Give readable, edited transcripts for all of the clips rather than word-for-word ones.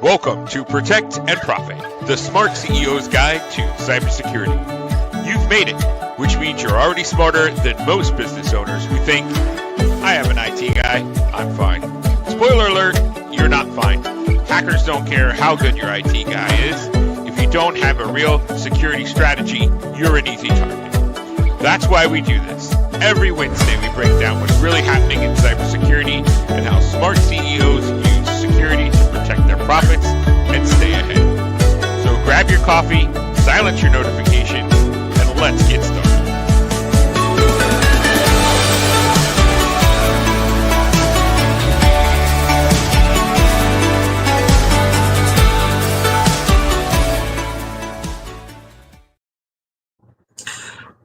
Welcome to Protect and Profit, the smart CEO's guide to cybersecurity. You've made it, which means you're already smarter than most business owners who think, I have an IT guy, I'm fine. Spoiler alert, you're not fine. Hackers don't care how good your IT guy is. If you don't have a real security strategy, you're an easy target. That's why we do this. Every Wednesday we break down what's really happening in cybersecurity and how smart CEOs use security to protect their profits and stay ahead. So grab your coffee, silence your notifications, and let's get started.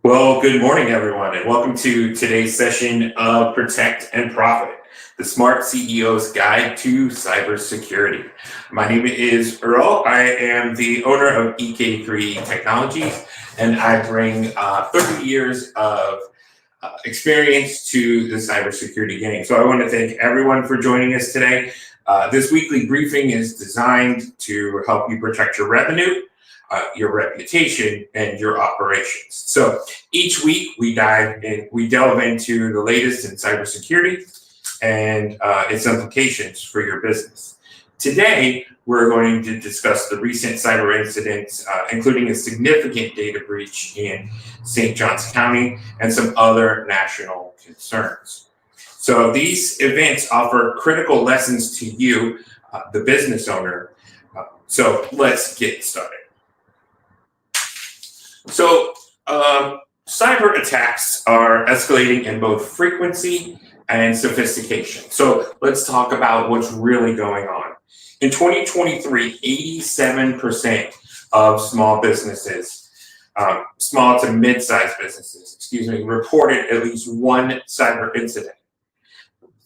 Well, good morning, everyone, and welcome to today's session of Protect and Profit, the Smart CEO's Guide to Cybersecurity. My name is Earl. I am the owner of EK3 Technologies, and I bring 30 years of experience to the cybersecurity game. So I want to thank everyone for joining us today. This weekly briefing is designed to help you protect your revenue, your reputation, and your operations. So each week we delve into the latest in cybersecurity and its implications for your business. Today, we're going to discuss the recent cyber incidents, including a significant data breach in St. Johns County and some other national concerns. So these events offer critical lessons to you, the business owner. So let's get started. So cyber attacks are escalating in both frequency and sophistication. So let's talk about what's really going on. In 2023, 87% of small businesses, small to mid-sized businesses, reported at least one cyber incident.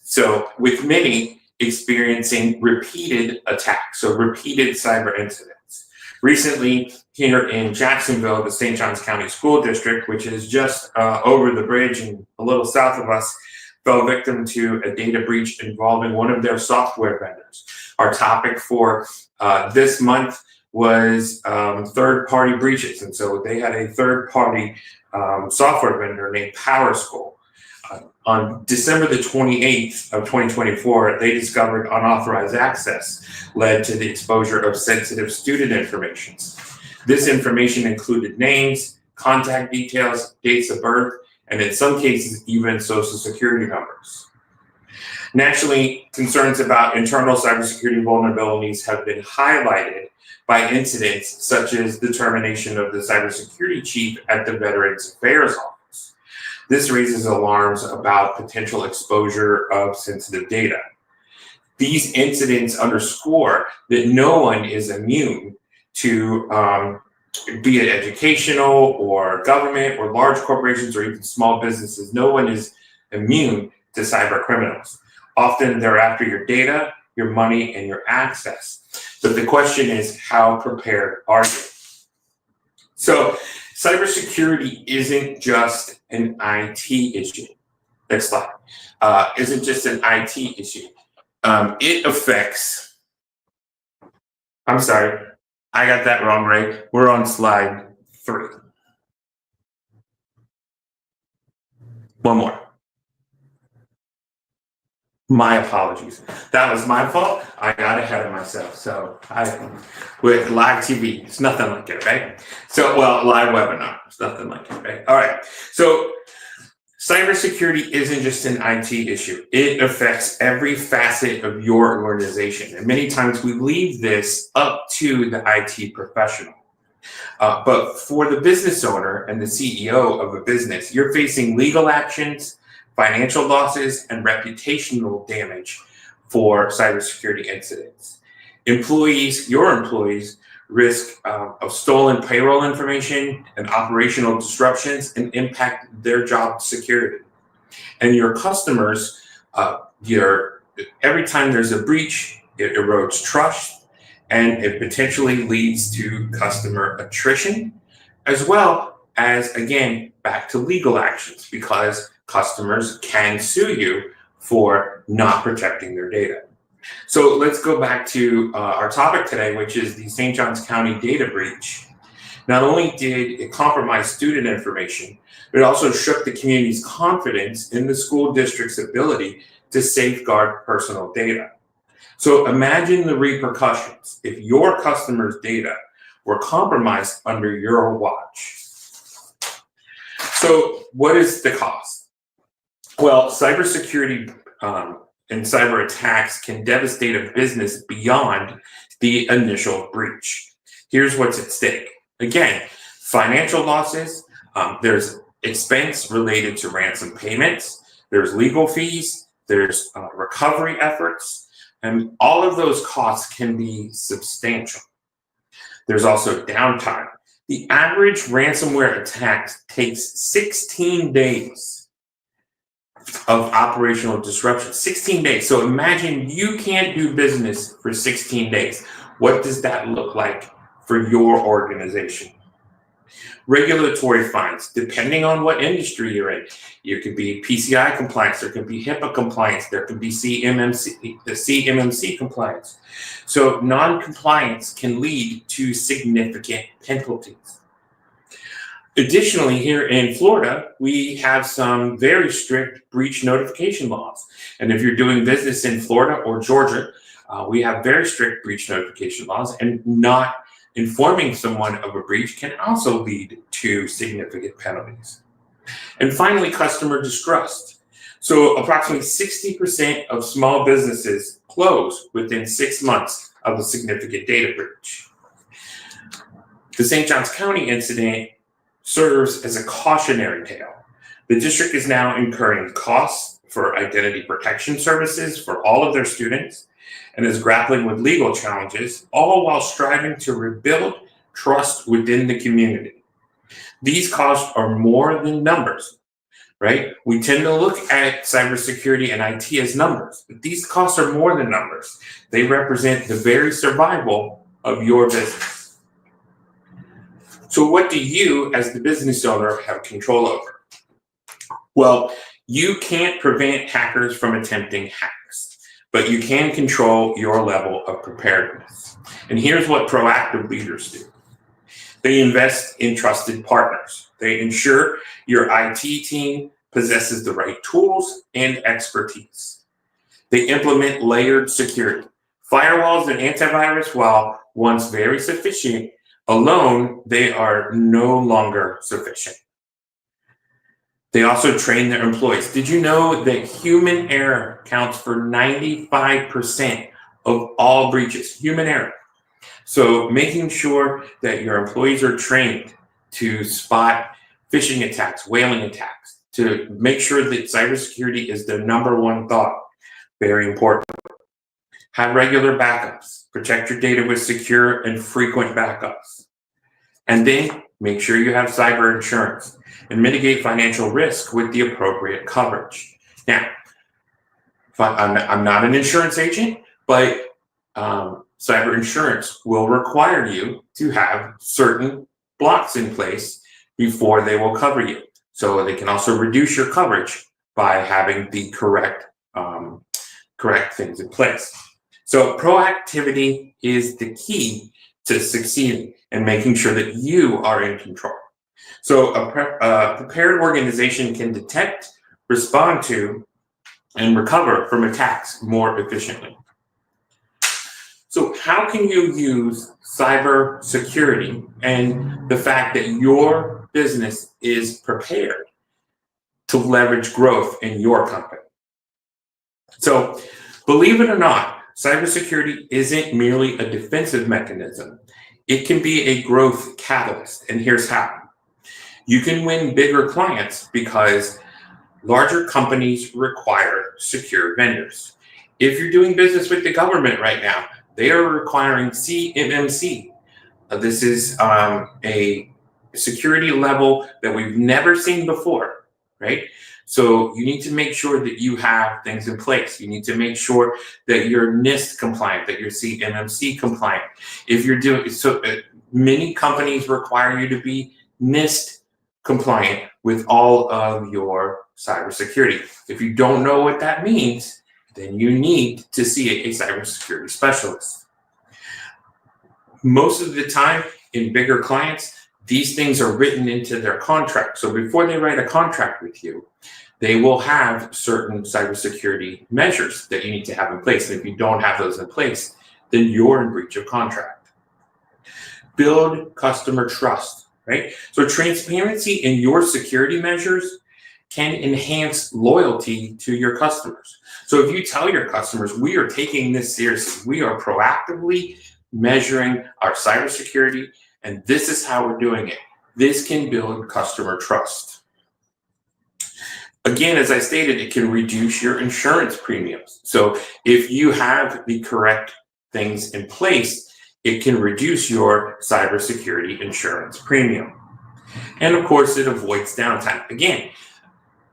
So with many experiencing repeated attacks, so repeated cyber incidents. Recently, here in Jacksonville, the St. Johns County School District, which is just over the bridge and a little south of us, fell victim to a data breach involving one of their software vendors. Our topic for this month was third-party breaches. And so they had a third-party software vendor named PowerSchool. On December the 28th of 2024, they discovered unauthorized access led to the exposure of sensitive student information. This information included names, contact details, dates of birth, and in some cases, even social security numbers. Naturally, concerns about internal cybersecurity vulnerabilities have been highlighted by incidents such as the termination of the cybersecurity chief at the Veterans Affairs Office. This raises alarms about potential exposure of sensitive data. These incidents underscore that no one is immune to be it educational or government or large corporations or even small businesses. No one is immune to cyber criminals. Often they're after your data, your money, and your access. But the question is, how prepared are you? So cybersecurity isn't just an IT issue. Next slide. Isn't just an IT issue. It affects, I'm sorry, I got that wrong, right? We're on slide 3. One more. My apologies. That was my fault. I got ahead of myself. So with live TV, it's nothing like it, right? So, well, live webinar, it's nothing like it, right? All right. So cybersecurity isn't just an IT issue. It affects every facet of your organization. And many times we leave this up to the IT professional. But for the business owner and the CEO of a business, you're facing legal actions, financial losses, and reputational damage for cybersecurity incidents. Your employees risk of stolen payroll information and operational disruptions and impact their job security. And your customers, every time there's a breach, it erodes trust and it potentially leads to customer attrition, as well as, again, back to legal actions because customers can sue you for not protecting their data. So let's go back to our topic today, which is the St. Johns County data breach. Not only did it compromise student information, but it also shook the community's confidence in the school district's ability to safeguard personal data. So imagine the repercussions if your customers' data were compromised under your watch. So what is the cost? Well, cybersecurity and cyber attacks can devastate a business beyond the initial breach. Here's what's at stake. Again, financial losses, there's expense related to ransom payments, there's legal fees, there's recovery efforts, and all of those costs can be substantial. There's also downtime. The average ransomware attack takes 16 days of operational disruption. 16 days. So imagine you can't do business for 16 days. What does that look like for your organization? Regulatory fines, depending on what industry you're in. You could be PCI compliance, there could be HIPAA compliance, there could be CMMC compliance. So non-compliance can lead to significant penalties. Additionally, here in Florida, we have some very strict breach notification laws. And if you're doing business in Florida or Georgia, we have very strict breach notification laws, and not informing someone of a breach can also lead to significant penalties. And finally, customer distrust. So approximately 60% of small businesses close within 6 months of a significant data breach. The St. Johns County incident serves as a cautionary tale. The district is now incurring costs for identity protection services for all of their students, and is grappling with legal challenges, all while striving to rebuild trust within the community. These costs are more than numbers, right? We tend to look at cybersecurity and IT as numbers, but these costs are more than numbers. They represent the very survival of your business. So what do you, as the business owner, have control over? Well, you can't prevent hackers from attempting hacks, but you can control your level of preparedness. And here's what proactive leaders do. They invest in trusted partners. They ensure your IT team possesses the right tools and expertise. They implement layered security. Firewalls and antivirus, while once very sufficient, alone, they are no longer sufficient. They also train their employees. Did you know that human error counts for 95% of all breaches? Human error. So making sure that your employees are trained to spot phishing attacks, whaling attacks, to make sure that cybersecurity is their number one thought. Very important. Have regular backups. Protect your data with secure and frequent backups. And then make sure you have cyber insurance and mitigate financial risk with the appropriate coverage. Now, I'm not an insurance agent, but cyber insurance will require you to have certain blocks in place before they will cover you. So they can also reduce your coverage by having the correct things in place. So proactivity is the key to succeeding and making sure that you are in control. So a prepared organization can detect, respond to, and recover from attacks more efficiently. So how can you use cybersecurity and the fact that your business is prepared to leverage growth in your company? So believe it or not, cybersecurity isn't merely a defensive mechanism. It can be a growth catalyst, and here's how. You can win bigger clients because larger companies require secure vendors. If you're doing business with the government right now, they are requiring CMMC. This is a security level that we've never seen before, right? So you need to make sure that you have things in place. You need to make sure that you're NIST compliant, that you're CMMC compliant. If you're doing so, many companies require you to be NIST compliant with all of your cybersecurity. If you don't know what that means, then you need to see a cybersecurity specialist. Most of the time in bigger clients, these things are written into their contract. So before they write a contract with you, they will have certain cybersecurity measures that you need to have in place. And if you don't have those in place, then you're in breach of contract. Build customer trust, right? So transparency in your security measures can enhance loyalty to your customers. So if you tell your customers, we are taking this seriously, we are proactively measuring our cybersecurity, and this is how we're doing it, this can build customer trust. Again, as I stated, it can reduce your insurance premiums. So if you have the correct things in place, it can reduce your cybersecurity insurance premium. And of course, it avoids downtime. Again,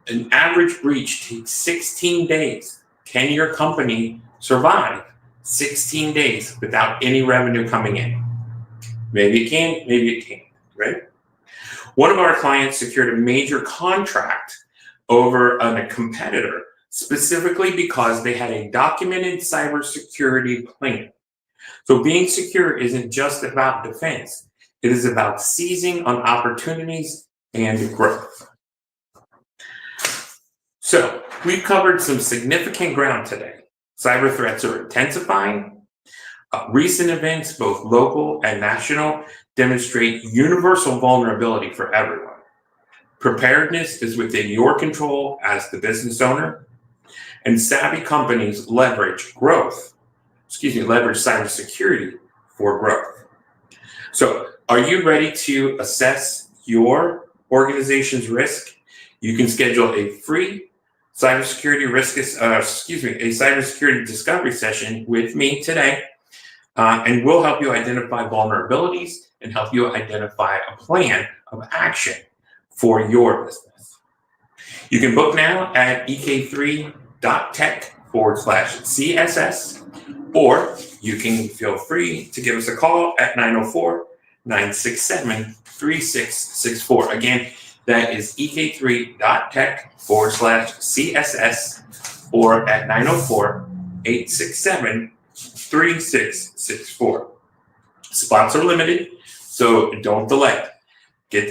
an average breach takes 16 days. Can your company survive 16 days without any revenue coming in? Maybe it can, maybe it can't, right? One of our clients secured a major contract over a competitor specifically because they had a documented cybersecurity plan. So being secure isn't just about defense. It is about seizing on opportunities and growth. So we've covered some significant ground today. Cyber threats are intensifying. Recent events, both local and national, demonstrate universal vulnerability for everyone. Preparedness is within your control as the business owner, and savvy companies leverage cybersecurity for growth. So are you ready to assess your organization's risk? You can schedule a free cybersecurity discovery session with me today, and we'll help you identify vulnerabilities and help you identify a plan of action for your business. You can book now at ek3.tech/CSS, or you can feel free to give us a call at 904-967-3664. Again, that is ek3.tech/CSS, or at 904-867-3664. Spots are limited, so don't delay.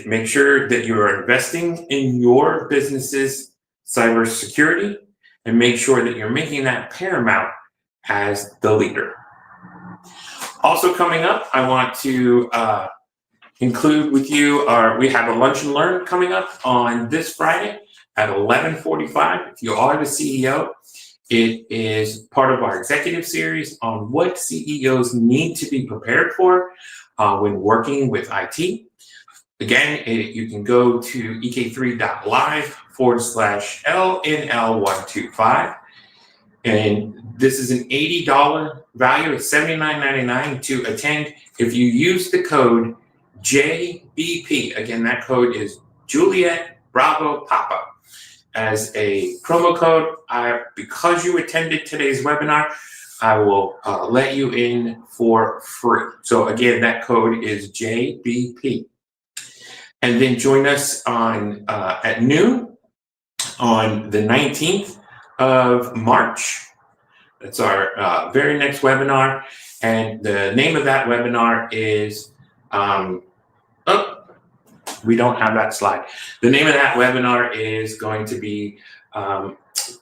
Make sure that you are investing in your business's cybersecurity, and make sure that you're making that paramount as the leader. Also coming up, I want to include with you we have a lunch and learn coming up on this Friday at 11:45. If you are the CEO, it is part of our executive series on what CEOs need to be prepared for when working with IT. Again, you can go to ek3.live/LNL125. And this is an $80 value. It's $79.99 to attend. If you use the code JBP, again, that code is Juliet Bravo Papa, as a promo code. Because you attended today's webinar, I will let you in for free. So again, that code is JBP. And then join us on at noon on the 19th of March. That's our very next webinar. And the name of that webinar is, we don't have that slide. The name of that webinar is going to be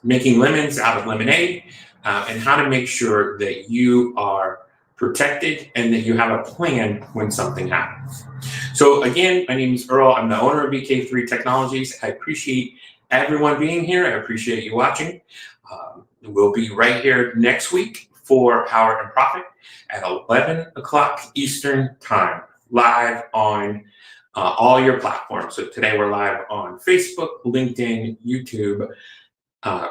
making lemons out of lemonade, and how to make sure that you are protected and that you have a plan when something happens. So again, my name is Earl. I'm the owner of EK3 Technologies. I appreciate everyone being here. I appreciate you watching. We'll be right here next week for Power and Profit at 11 o'clock Eastern Time, live on all your platforms. So today we're live on Facebook, LinkedIn, YouTube,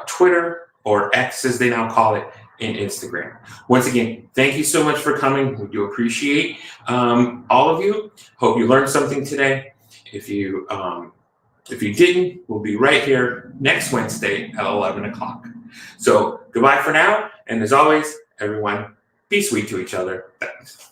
Twitter, or X as they now call it, and Instagram. Once again, thank you so much for coming. We do appreciate all of you. Hope you learned something today. If you didn't, we'll be right here next Wednesday at 11 o'clock. So goodbye for now. And as always, everyone, be sweet to each other. Thanks.